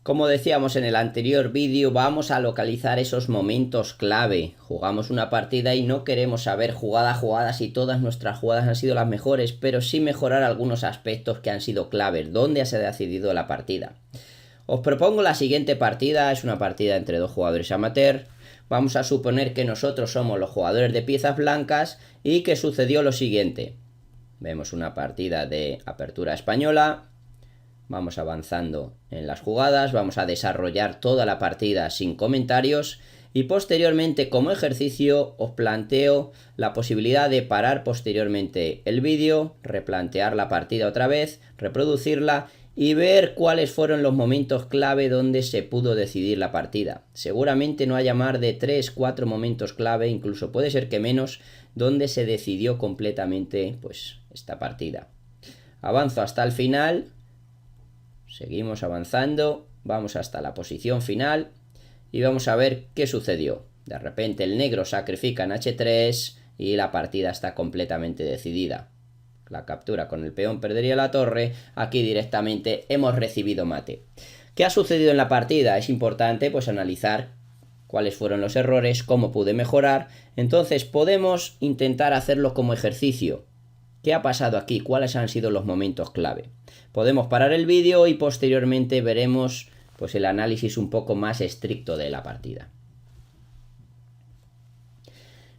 Como decíamos en el anterior vídeo, vamos a localizar esos momentos clave. Jugamos una partida y no queremos saber jugada a jugada si todas nuestras jugadas han sido las mejores, pero sí mejorar algunos aspectos que han sido claves, dónde se ha decidido la partida. Os propongo la siguiente partida, es una partida entre dos jugadores amateur. Vamos a suponer que nosotros somos los jugadores de piezas blancas y que sucedió lo siguiente. Vemos una partida de apertura española. Vamos avanzando en las jugadas, vamos a desarrollar toda la partida sin comentarios y posteriormente como ejercicio os planteo la posibilidad de parar posteriormente el vídeo, replantear la partida otra vez, reproducirla y ver cuáles fueron los momentos clave donde se pudo decidir la partida. Seguramente no haya más de 3-4 momentos clave, incluso puede ser que menos, donde se decidió completamente pues esta partida. Avanzo hasta el final. Seguimos avanzando, vamos hasta la posición final y vamos a ver qué sucedió. De repente el negro sacrifica en H3 y la partida está completamente decidida. La captura con el peón perdería la torre, aquí directamente hemos recibido mate. ¿Qué ha sucedido en la partida? Es importante pues analizar cuáles fueron los errores, cómo pude mejorar. Entonces podemos intentar hacerlo como ejercicio. ¿Qué ha pasado aquí? ¿Cuáles han sido los momentos clave? Podemos parar el vídeo y posteriormente veremos pues el análisis un poco más estricto de la partida.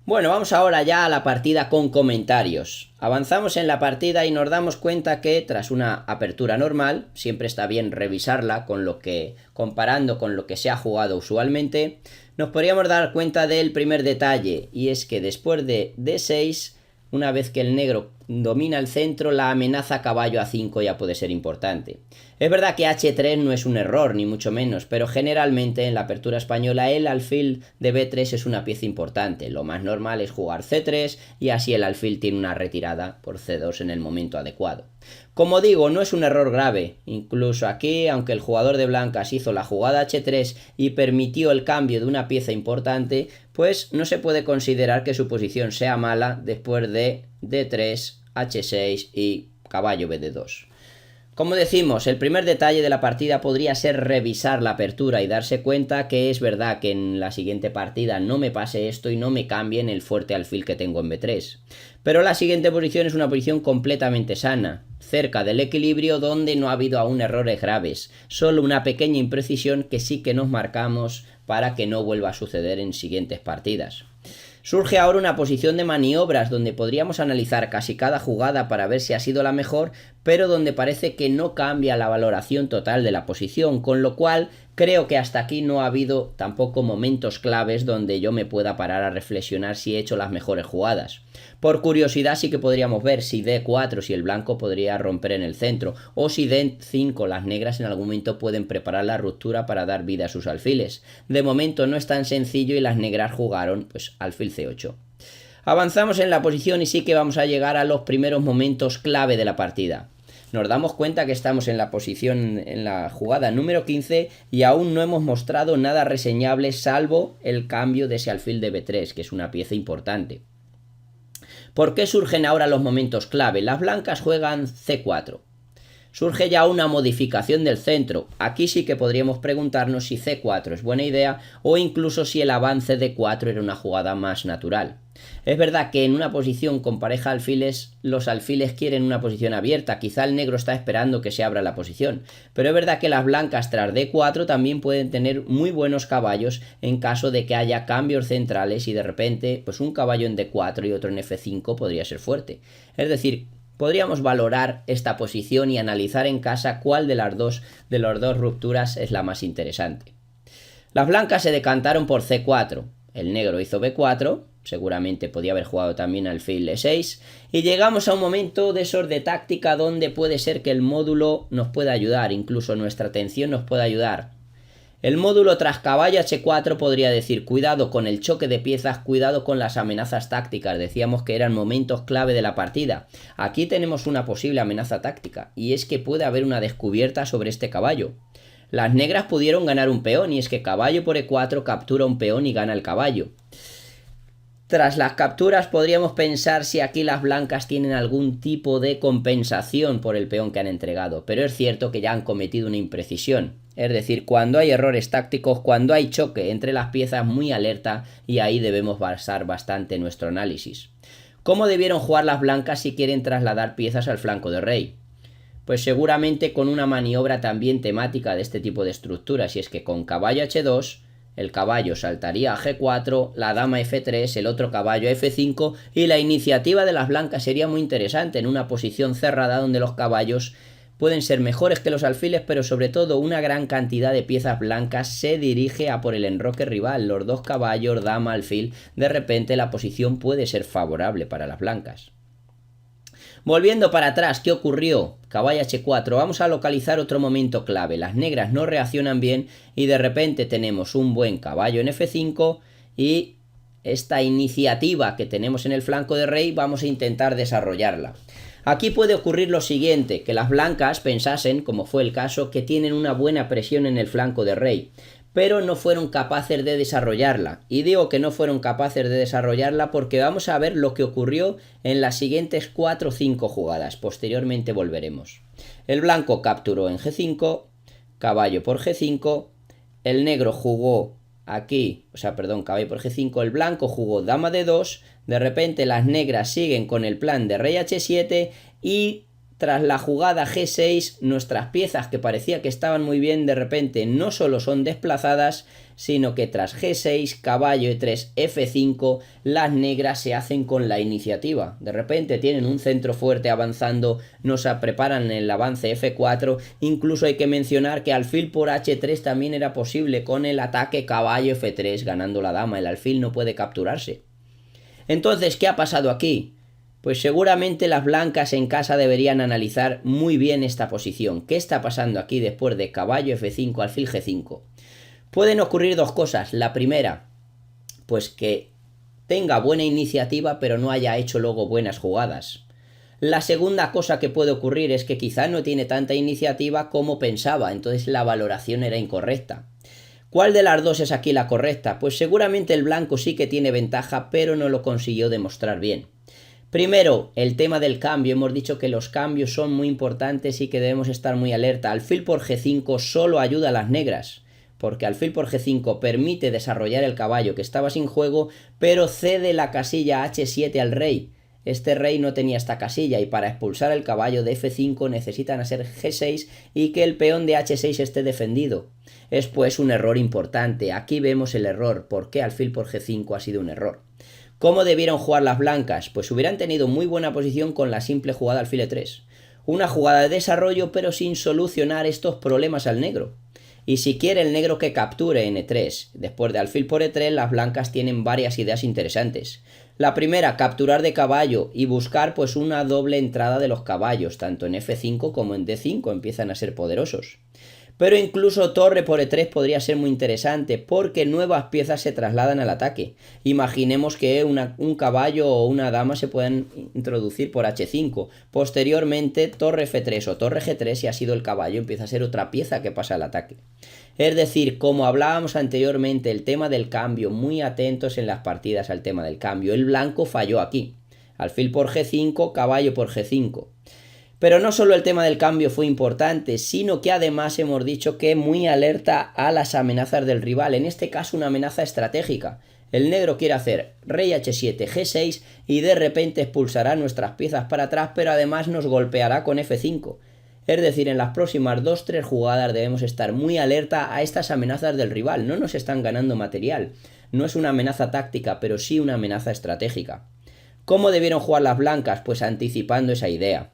Bueno, vamos ahora ya a la partida con comentarios. Avanzamos en la partida y nos damos cuenta que tras una apertura normal, siempre está bien revisarla comparando con lo que se ha jugado usualmente, nos podríamos dar cuenta del primer detalle, y es que después de D6, una vez que el negro domina el centro, la amenaza caballo A5 ya puede ser importante. Es verdad que H3 no es un error, ni mucho menos, pero generalmente en la apertura española el alfil de B3 es una pieza importante. Lo más normal es jugar C3 y así el alfil tiene una retirada por C2 en el momento adecuado. Como digo, no es un error grave. Incluso aquí, aunque el jugador de blancas hizo la jugada H3 y permitió el cambio de una pieza importante, pues no se puede considerar que su posición sea mala después de D3, H6 y caballo BD2. Como decimos, el primer detalle de la partida podría ser revisar la apertura y darse cuenta que es verdad que en la siguiente partida no me pase esto y no me cambien el fuerte alfil que tengo en B3. Pero la siguiente posición es una posición completamente sana, cerca del equilibrio donde no ha habido aún errores graves, solo una pequeña imprecisión que sí que nos marcamos para que no vuelva a suceder en siguientes partidas. Surge ahora una posición de maniobras donde podríamos analizar casi cada jugada para ver si ha sido la mejor, pero donde parece que no cambia la valoración total de la posición, con lo cual creo que hasta aquí no ha habido tampoco momentos claves donde yo me pueda parar a reflexionar si he hecho las mejores jugadas. Por curiosidad sí que podríamos ver si D4 si el blanco podría romper en el centro, o si D5 las negras en algún momento pueden preparar la ruptura para dar vida a sus alfiles. De momento no es tan sencillo y las negras jugaron pues alfil C8. Avanzamos en la posición y sí que vamos a llegar a los primeros momentos clave de la partida. Nos damos cuenta que estamos en la posición, en la jugada número 15 y aún no hemos mostrado nada reseñable salvo el cambio de ese alfil de B3, que es una pieza importante. ¿Por qué surgen ahora los momentos clave? Las blancas juegan C4. Surge ya una modificación del centro. Aquí sí que podríamos preguntarnos si C4 es buena idea o incluso si el avance de 4 era una jugada más natural. Es verdad que en una posición con pareja alfiles, los alfiles quieren una posición abierta, quizá el negro está esperando que se abra la posición, pero es verdad que las blancas tras D4 también pueden tener muy buenos caballos en caso de que haya cambios centrales y de repente pues un caballo en D4 y otro en F5 podría ser fuerte. Es decir, podríamos valorar esta posición y analizar en casa cuál de las dos rupturas es la más interesante. Las blancas se decantaron por C4, el negro hizo B4, seguramente podía haber jugado también alfil E6, y llegamos a un momento de esos de táctica donde puede ser que el módulo nos pueda ayudar, incluso nuestra atención nos pueda ayudar. El módulo tras caballo H4 podría decir cuidado con el choque de piezas, cuidado con las amenazas tácticas, decíamos que eran momentos clave de la partida. Aquí tenemos una posible amenaza táctica y es que puede haber una descubierta sobre este caballo. Las negras pudieron ganar un peón y es que caballo por E4 captura un peón y gana el caballo. Tras las capturas podríamos pensar si aquí las blancas tienen algún tipo de compensación por el peón que han entregado, pero es cierto que ya han cometido una imprecisión. Es decir, cuando hay errores tácticos, cuando hay choque entre las piezas, muy alerta, y ahí debemos basar bastante nuestro análisis. ¿Cómo debieron jugar las blancas si quieren trasladar piezas al flanco de rey? Pues seguramente con una maniobra también temática de este tipo de estructuras, y es que con caballo h2, el caballo saltaría a g4, la dama f3, el otro caballo a f5, y la iniciativa de las blancas sería muy interesante en una posición cerrada donde los caballos pueden ser mejores que los alfiles, pero sobre todo una gran cantidad de piezas blancas se dirige a por el enroque rival, los dos caballos, dama, alfil. De repente la posición puede ser favorable para las blancas. Volviendo para atrás, ¿qué ocurrió? Caballo h4, vamos a localizar otro momento clave. Las negras no reaccionan bien y de repente tenemos un buen caballo en f5 y esta iniciativa que tenemos en el flanco de rey vamos a intentar desarrollarla. Aquí puede ocurrir lo siguiente, que las blancas pensasen, como fue el caso, que tienen una buena presión en el flanco de rey, pero no fueron capaces de desarrollarla. Y digo que no fueron capaces de desarrollarla porque vamos a ver lo que ocurrió en las siguientes 4 o 5 jugadas. Posteriormente volveremos. El blanco capturó en g5, caballo por g5, el negro jugó aquí, caballo por g5, el blanco jugó dama d2, de repente las negras siguen con el plan de rey h7 y tras la jugada g6, nuestras piezas que parecía que estaban muy bien, de repente no solo son desplazadas, sino que tras g6, caballo e3, f5, las negras se hacen con la iniciativa. De repente tienen un centro fuerte avanzando, nos preparan el avance f4, incluso hay que mencionar que alfil por h3 también era posible con el ataque caballo f3, ganando la dama, el alfil no puede capturarse. Entonces, ¿qué ha pasado aquí? Pues seguramente las blancas en casa deberían analizar muy bien esta posición. ¿Qué está pasando aquí después de caballo f5, alfil g5? Pueden ocurrir dos cosas. La primera, pues que tenga buena iniciativa pero no haya hecho luego buenas jugadas. La segunda cosa que puede ocurrir es que quizá no tiene tanta iniciativa como pensaba, entonces la valoración era incorrecta. ¿Cuál de las dos es aquí la correcta? Pues seguramente el blanco sí que tiene ventaja, pero no lo consiguió demostrar bien. Primero, el tema del cambio. Hemos dicho que los cambios son muy importantes y que debemos estar muy alerta. Alfil por g5 solo ayuda a las negras, porque alfil por g5 permite desarrollar el caballo que estaba sin juego, pero cede la casilla h7 al rey. Este rey no tenía esta casilla y para expulsar el caballo de f5 necesitan hacer g6 y que el peón de h6 esté defendido. Es pues un error importante. Aquí vemos el error. ¿Por qué alfil por g5 ha sido un error? ¿Cómo debieron jugar las blancas? Pues hubieran tenido muy buena posición con la simple jugada alfil e3. Una jugada de desarrollo pero sin solucionar estos problemas al negro. Y si quiere el negro que capture en e3, después de alfil por e3, las blancas tienen varias ideas interesantes. La primera, capturar de caballo y buscar pues una doble entrada de los caballos, tanto en f5 como en d5 empiezan a ser poderosos. Pero incluso torre por e3 podría ser muy interesante porque nuevas piezas se trasladan al ataque. Imaginemos que un caballo o una dama se pueden introducir por h5. Posteriormente torre f3 o torre g3 y ha sido el caballo, empieza a ser otra pieza que pasa al ataque. Es decir, como hablábamos anteriormente, el tema del cambio, muy atentos en las partidas al tema del cambio. El blanco falló aquí. Alfil por g5, caballo por g5. Pero no solo el tema del cambio fue importante, sino que además hemos dicho que muy alerta a las amenazas del rival, en este caso una amenaza estratégica. El negro quiere hacer rey h7, g6 y de repente expulsará nuestras piezas para atrás, pero además nos golpeará con f5. Es decir, en las próximas 2-3 jugadas debemos estar muy alerta a estas amenazas del rival. No nos están ganando material, no es una amenaza táctica, pero sí una amenaza estratégica. ¿Cómo debieron jugar las blancas? Pues anticipando esa idea.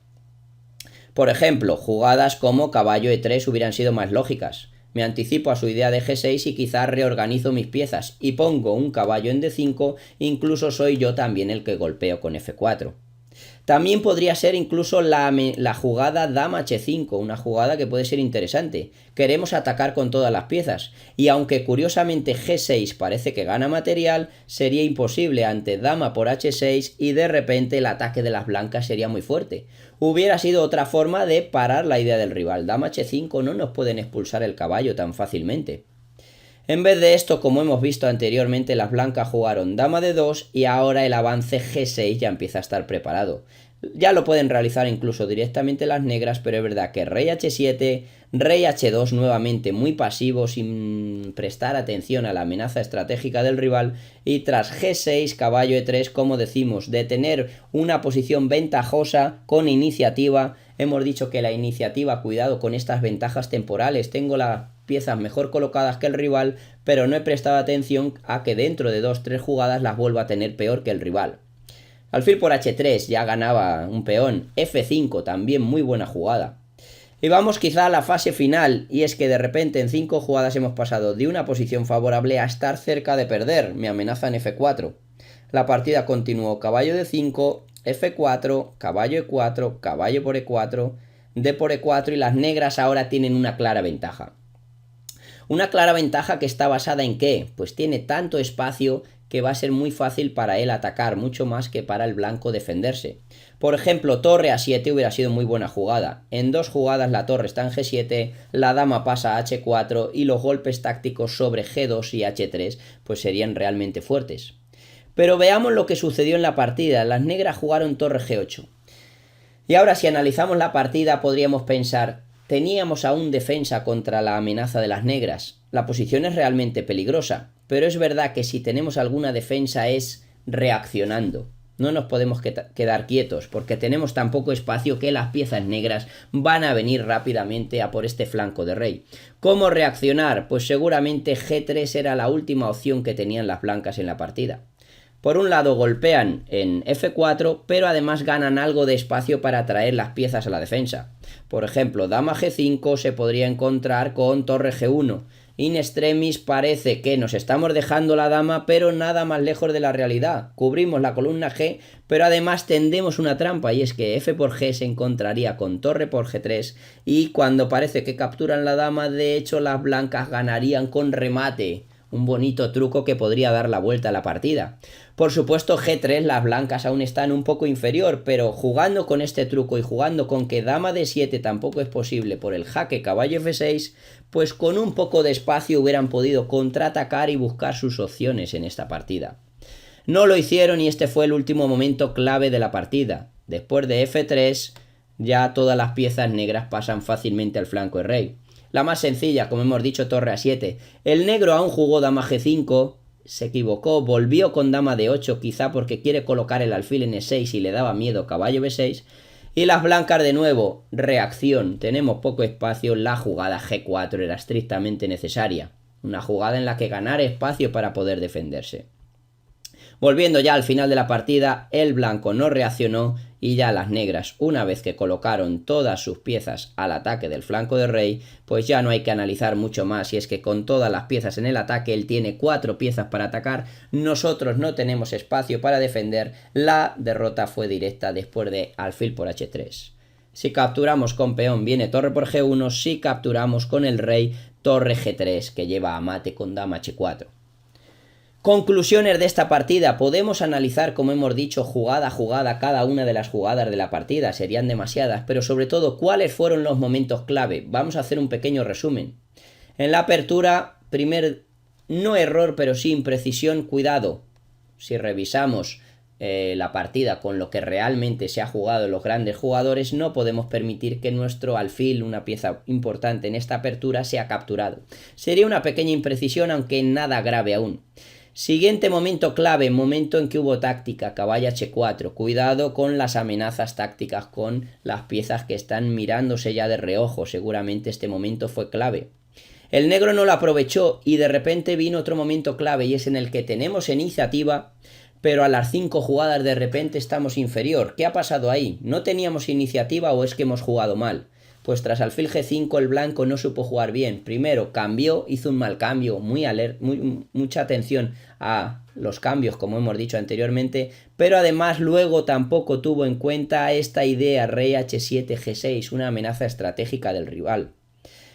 Por ejemplo, jugadas como caballo e3 hubieran sido más lógicas. Me anticipo a su idea de g6 y quizás reorganizo mis piezas y pongo un caballo en d5, incluso soy yo también el que golpeo con f4. También podría ser incluso la jugada dama h5, una jugada que puede ser interesante. Queremos atacar con todas las piezas, y aunque curiosamente g6 parece que gana material, sería imposible ante dama por h6 y de repente el ataque de las blancas sería muy fuerte. Hubiera sido otra forma de parar la idea del rival. Dama h5 no nos pueden expulsar el caballo tan fácilmente. En vez de esto, como hemos visto anteriormente, las blancas jugaron dama de 2 y ahora el avance G6 ya empieza a estar preparado. Ya lo pueden realizar incluso directamente las negras, pero es verdad que rey H7, rey H2 nuevamente muy pasivo sin prestar atención a la amenaza estratégica del rival, y tras G6, caballo E3, como decimos, de tener una posición ventajosa con iniciativa. Hemos dicho que la iniciativa, cuidado con estas ventajas temporales, tengo las piezas mejor colocadas que el rival, pero no he prestado atención a que dentro de 2-3 jugadas las vuelva a tener peor que el rival. Alfil por H3 ya ganaba un peón, F5 también muy buena jugada. Y vamos quizá a la fase final, y es que de repente en 5 jugadas hemos pasado de una posición favorable a estar cerca de perder, me amenazan F4. La partida continuó caballo de 5, F4, caballo E4, caballo por E4, D por E4, y las negras ahora tienen una clara ventaja. Una clara ventaja que está basada en ¿qué? Pues tiene tanto espacio que va a ser muy fácil para él atacar, mucho más que para el blanco defenderse. Por ejemplo, torre a 7 hubiera sido muy buena jugada. En 2 jugadas la torre está en G7, la dama pasa a H4 y los golpes tácticos sobre G2 y H3 pues serían realmente fuertes. Pero veamos lo que sucedió en la partida. Las negras jugaron torre G8. Y ahora, si analizamos la partida, podríamos pensar, teníamos aún defensa contra la amenaza de las negras. La posición es realmente peligrosa, pero es verdad que si tenemos alguna defensa es reaccionando. No nos podemos quedar quietos, porque tenemos tan poco espacio que las piezas negras van a venir rápidamente a por este flanco de rey. ¿Cómo reaccionar? Pues seguramente G3 era la última opción que tenían las blancas en la partida. Por un lado golpean en F4, pero además ganan algo de espacio para traer las piezas a la defensa. Por ejemplo, dama G5 se podría encontrar con torre G1. In extremis parece que nos estamos dejando la dama, pero nada más lejos de la realidad. Cubrimos la columna G, pero además tendemos una trampa, y es que F por G se encontraría con torre por G3, y cuando parece que capturan la dama, de hecho las blancas ganarían con remate. Un bonito truco que podría dar la vuelta a la partida. Por supuesto, G3 las blancas aún están un poco inferior, pero jugando con este truco y jugando con que dama D7 tampoco es posible por el jaque caballo F6, pues con un poco de espacio hubieran podido contraatacar y buscar sus opciones en esta partida. No lo hicieron y este fue el último momento clave de la partida. Después de F3, ya todas las piezas negras pasan fácilmente al flanco de rey. La más sencilla, como hemos dicho, torre a 7. El negro aún jugó dama G5, se equivocó, volvió con dama D8, quizá porque quiere colocar el alfil en E6 y le daba miedo caballo B6. Y las blancas de nuevo, reacción, tenemos poco espacio, la jugada G4 era estrictamente necesaria. Una jugada en la que ganar espacio para poder defenderse. Volviendo ya al final de la partida, el blanco no reaccionó y ya las negras, una vez que colocaron todas sus piezas al ataque del flanco de rey, pues ya no hay que analizar mucho más, y es que con todas las piezas en el ataque, él tiene 4 piezas para atacar, nosotros no tenemos espacio para defender, la derrota fue directa después de alfil por H3. Si capturamos con peón viene torre por G1, si capturamos con el rey, torre G3 que lleva a mate con dama H4. Conclusiones de esta partida. Podemos analizar, como hemos dicho, jugada a jugada, cada una de las jugadas de la partida, serían demasiadas, pero sobre todo, ¿cuáles fueron los momentos clave? Vamos a hacer un pequeño resumen. En la apertura, no error, pero sí imprecisión, cuidado. Si revisamos la partida con lo que realmente se ha jugado en los grandes jugadores, no podemos permitir que nuestro alfil, una pieza importante en esta apertura, sea capturado. Sería una pequeña imprecisión, aunque nada grave aún. Siguiente momento clave, momento en que hubo táctica, caballo H4, cuidado con las amenazas tácticas con las piezas que están mirándose ya de reojo, seguramente este momento fue clave. El negro no lo aprovechó y de repente vino otro momento clave, y es en el que tenemos iniciativa, pero a las 5 jugadas de repente estamos inferior. ¿Qué ha pasado ahí? ¿No teníamos iniciativa o es que hemos jugado mal? Pues tras alfil G5 el blanco no supo jugar bien. Primero cambió, hizo un mal cambio, mucha atención a los cambios, como hemos dicho anteriormente, pero además luego tampoco tuvo en cuenta esta idea rey H7 G6, una amenaza estratégica del rival.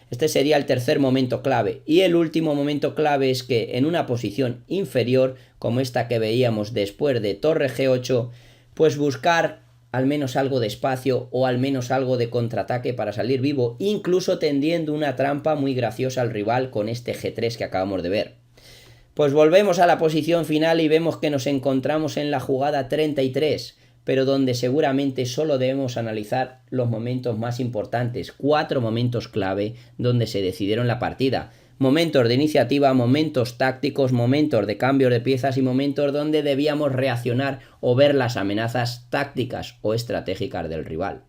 Este sería el tercer momento clave. Y el último momento clave es que en una posición inferior, como esta que veíamos después de torre G8, pues buscar al menos algo de espacio o al menos algo de contraataque para salir vivo, incluso tendiendo una trampa muy graciosa al rival con este G3 que acabamos de ver. Pues volvemos a la posición final y vemos que nos encontramos en la jugada 33, pero donde seguramente solo debemos analizar los momentos más importantes, 4 momentos clave donde se decidieron la partida. Momentos de iniciativa, momentos tácticos, momentos de cambios de piezas y momentos donde debíamos reaccionar o ver las amenazas tácticas o estratégicas del rival.